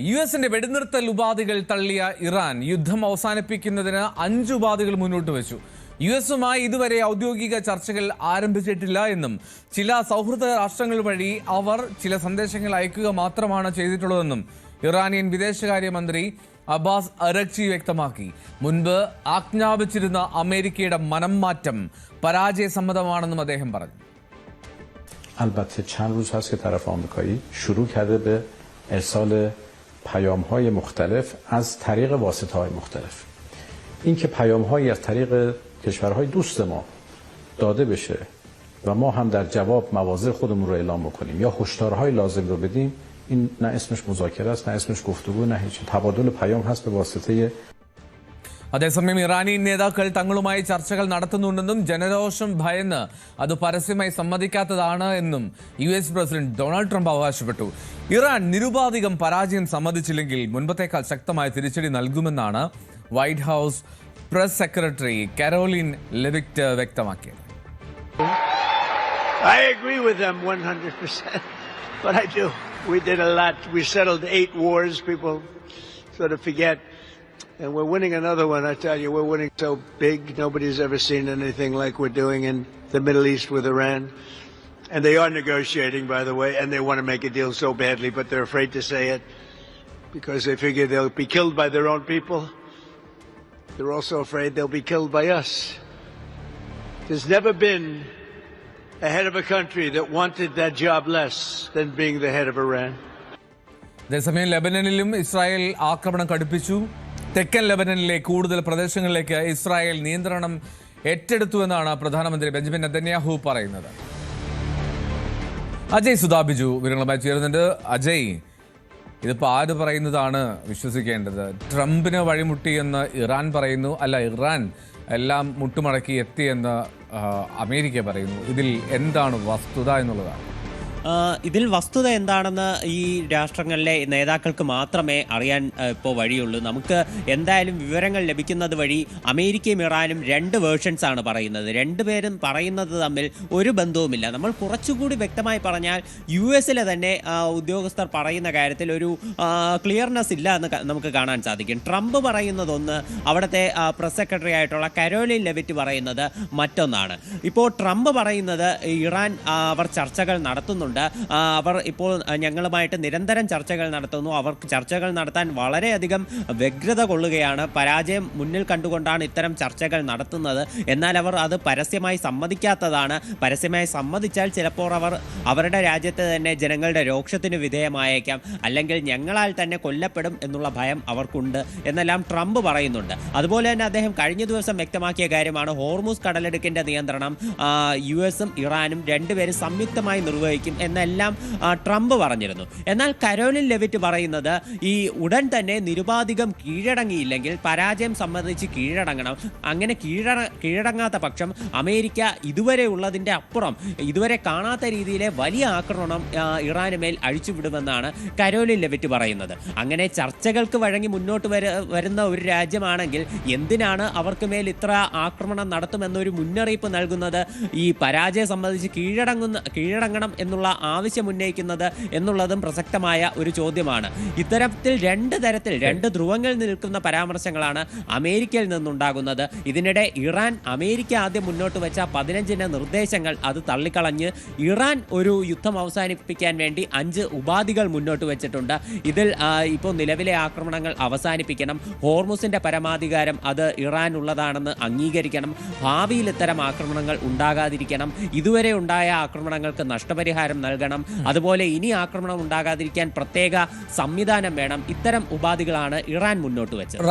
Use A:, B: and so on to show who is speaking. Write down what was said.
A: യുഎസിന്റെ വെടിനിർത്തൽ ഉപാധികൾ തള്ളിയ ഇറാൻ യുദ്ധം അവസാനിപ്പിക്കുന്നതിന് 5 ഉപാധികൾ മുന്നോട്ട് വെച്ചു. യുഎസുമായി ഇതുവരെ ഔദ്യോഗിക ചർച്ചകൾ ആരംഭിച്ചിട്ടില്ല എന്നും ചില സൗഹൃദ രാഷ്ട്രങ്ങൾ വഴി അവർ ചില സന്ദേശങ്ങൾ അയക്കുക മാത്രമാണ് ചെയ്തിട്ടുള്ളതെന്നും ഇറാനിയൻ വിദേശകാര്യമന്ത്രി അബ്ബാസ് അരഗ്ചി വ്യക്തമാക്കി. മുൻപ് ആജ്ഞാപിച്ചിരുന്ന അമേരിക്കയുടെ മനംമാറ്റം പരാജയസമ്മതമാണെന്നും അദ്ദേഹം പറഞ്ഞു.
B: البته چند روز هست که طرف آمریکایی شروع کرده به ارسال پیام‌های مختلف از طریق واسطه‌های مختلف. این که پیام‌هایی از طریق کشورهای دوست ما داده بشه و ما هم در جواب مواضع خودمون رو اعلام بکنیم یا هشدارهای لازم رو بدیم، این نه اسمش مذاکره است، نه اسمش گفتگو، نه هیچ. تبادل پیام هست به واسطه.
A: അതേസമയം ഇറാനിയൻ നേതാക്കൾ തങ്ങളുമായി ചർച്ചകൾ നടത്തുന്നുണ്ടെന്നും ജനരോഷം ഭയന്ന് അത് പരസ്യമായി സമ്മതിക്കാത്തതാണ് എന്നും US പ്രസിഡന്റ് ഡൊണാൾഡ് ട്രംപ് അവകാശപ്പെട്ടു. ഇറാൻ നിരുപാധികം പരാജയം സമ്മതിച്ചില്ലെങ്കിൽ മുൻപത്തേക്കാൾ ശക്തമായ തിരിച്ചടി നൽകുമെന്നാണ് white house press secretary Caroline Leavitt വ്യക്തമാക്കിയത്.
C: I agree with them 100%, but I do. We did a lot. We settled 8 wars. People sort of forget. And we're winning another one, I tell you. We're winning so big. Nobody's ever seen anything like we're doing in the Middle East with Iran. And they are negotiating, by the way, and they want to make a deal so badly, but they're afraid to say it because they figure they'll be killed by their own people. They're also afraid they'll be killed by us. There's never been a head of a country that wanted that job less than being the head of Iran.
A: അതേസമയം ലെബനനിലും Israel ആക്രമണം കടുപ്പിച്ചു. തെക്കൻ ലെബനനിലെ കൂടുതൽ പ്രദേശങ്ങളിലേക്ക് Israel നിയന്ത്രണം ഏറ്റെടുത്തുവെന്നാണ് പ്രധാനമന്ത്രി Benjamin Netanyahu പറയുന്നത്. അജയ് സുധാബിജു വിവരങ്ങളുമായി ചേരുന്നുണ്ട്. അജയ്, ഇതിപ്പോൾ ആര് പറയുന്നതാണ് വിശ്വസിക്കേണ്ടത്? ട്രംപിന് വഴിമുട്ടിയെന്ന് ഇറാൻ പറയുന്നു, അല്ല ഇറാൻ എല്ലാം മുട്ടുമടക്കി എത്തിയെന്ന് അമേരിക്ക പറയുന്നു. ഇതിൽ എന്താണ് വസ്തുത എന്നുള്ളതാണ്?
D: ഇതിൽ വസ്തുത എന്താണെന്ന് ഈ രാഷ്ട്രങ്ങളിലെ നേതാക്കൾക്ക് മാത്രമേ അറിയാൻ ഇപ്പോൾ വഴിയുള്ളൂ. നമുക്ക് എന്തായാലും വിവരങ്ങൾ ലഭിക്കുന്നത് വഴി അമേരിക്കയും ഇറാനും 2 വേർഷൻസ് ആണ് പറയുന്നത്. രണ്ടുപേരും പറയുന്നത് തമ്മിൽ ഒരു ബന്ധവുമില്ല. നമ്മൾ കുറച്ചുകൂടി വ്യക്തമായി പറഞ്ഞാൽ US തന്നെ ഉദ്യോഗസ്ഥർ പറയുന്ന കാര്യത്തിൽ ഒരു ക്ലിയർനെസ് ഇല്ല എന്ന് നമുക്ക് കാണാൻ സാധിക്കും. ട്രംപ് പറയുന്നതൊന്ന്, അവിടുത്തെ പ്രസ് സെക്രട്ടറി ആയിട്ടുള്ള കാരോലിൻ ലെവിറ്റ് പറയുന്നത് മറ്റൊന്നാണ്. ഇപ്പോൾ ട്രംപ് പറയുന്നത് ഇറാൻ അവർ ചർച്ചകൾ നടത്തുന്നുണ്ട്, അവർ ഇപ്പോൾ ഞങ്ങളുമായിട്ട് നിരന്തരം ചർച്ചകൾ നടത്തുന്നു, അവർക്ക് ചർച്ചകൾ നടത്താൻ വളരെയധികം വ്യഗ്രത കൊള്ളുകയാണ്, പരാജയം മുന്നിൽ കണ്ടുകൊണ്ടാണ് ഇത്തരം ചർച്ചകൾ നടത്തുന്നത്, എന്നാൽ അവർ അത് പരസ്യമായി സമ്മതിക്കാത്തതാണ്. പരസ്യമായി സമ്മതിച്ചാൽ ചിലപ്പോൾ അവർ അവരുടെ രാജ്യത്ത് തന്നെ ജനങ്ങളുടെ രോക്ഷത്തിന് വിധേയമായേക്കാം, അല്ലെങ്കിൽ ഞങ്ങളാൽ തന്നെ കൊല്ലപ്പെടും എന്നുള്ള ഭയം അവർക്കുണ്ട് എന്നെല്ലാം ട്രംപ് പറയുന്നുണ്ട്. അതുപോലെ തന്നെ അദ്ദേഹം കഴിഞ്ഞ ദിവസം വ്യക്തമാക്കിയ കാര്യമാണ് ഹോർമുസ് കടലിടുക്കിൻ്റെ നിയന്ത്രണം US-ഉം ഇറാനും രണ്ടുപേരും സംയുക്തമായി നിർവഹിക്കും എന്നെല്ലാം ട്രംപ് പറഞ്ഞിരുന്നു. എന്നാൽ കാരോലിൻ ലെവിറ്റ് പറയുന്നത് ഈ ഉടൻ തന്നെ നിരുപാധികം കീഴടങ്ങിയില്ലെങ്കിൽ പരാജയം സംബന്ധിച്ച് കീഴടങ്ങണം. അങ്ങനെ കീഴടങ്ങാത്ത പക്ഷം അമേരിക്ക ഇതുവരെ ഉള്ളതിൻ്റെ അപ്പുറം, ഇതുവരെ കാണാത്ത രീതിയിലെ വലിയ ആക്രമണം ഇറാനുമേൽ അഴിച്ചുവിടുമെന്നാണ് കാരോലിൻ ലെവിറ്റ് പറയുന്നത്. അങ്ങനെ ചർച്ചകൾക്ക് വഴങ്ങി മുന്നോട്ട് വരുന്ന ഒരു രാജ്യമാണെങ്കിൽ എന്തിനാണ് അവർക്ക് മേൽ ഇത്ര ആക്രമണം നടത്തുമെന്നൊരു മുന്നറിയിപ്പ് നൽകുന്നത്? ഈ പരാജയം സംബന്ധിച്ച് കീഴടങ്ങണം എന്നുള്ള ആവശ്യം ഉന്നയിക്കുന്നത് എന്നുള്ളതും പ്രസക്തമായ ഒരു ചോദ്യമാണ്. ഇത്തരത്തിൽ 2 തരത്തിൽ 2 ധ്രുവങ്ങളിൽ നിൽക്കുന്ന പരാമർശങ്ങളാണ് അമേരിക്കയിൽ നിന്നുണ്ടാകുന്നത്. ഇതിനിടെ ഇറാൻ അമേരിക്ക ആദ്യം മുന്നോട്ട് വെച്ച 15 നിർദ്ദേശങ്ങൾ അത് തള്ളിക്കളഞ്ഞ് ഇറാൻ ഒരു യുദ്ധം അവസാനിപ്പിക്കാൻ വേണ്ടി 5 ഉപാധികൾ മുന്നോട്ട് വെച്ചിട്ടുണ്ട്. ഇതിൽ ഇപ്പോൾ നിലവിലെ ആക്രമണങ്ങൾ അവസാനിപ്പിക്കണം, ഹോർമുസിന്റെ പരമാധികാരം അത് ഇറാൻ ഉള്ളതാണെന്ന് അംഗീകരിക്കണം, ഭാവിയിൽ ഇത്തരം ആക്രമണങ്ങൾ ഉണ്ടാകാതിരിക്കണം, ഇതുവരെ ഉണ്ടായ ആക്രമണങ്ങൾക്ക് നഷ്ടപരിഹാരം നൽകണം, അതുപോലെ ഇനി ആക്രമണം ഉണ്ടാകാതിരിക്കാൻ പ്രത്യേക സംവിധാനം വേണം. ഇത്തരം ഉപാധികളാണ് ഇറാൻ മുന്നോട്ട് വെച്ചത്.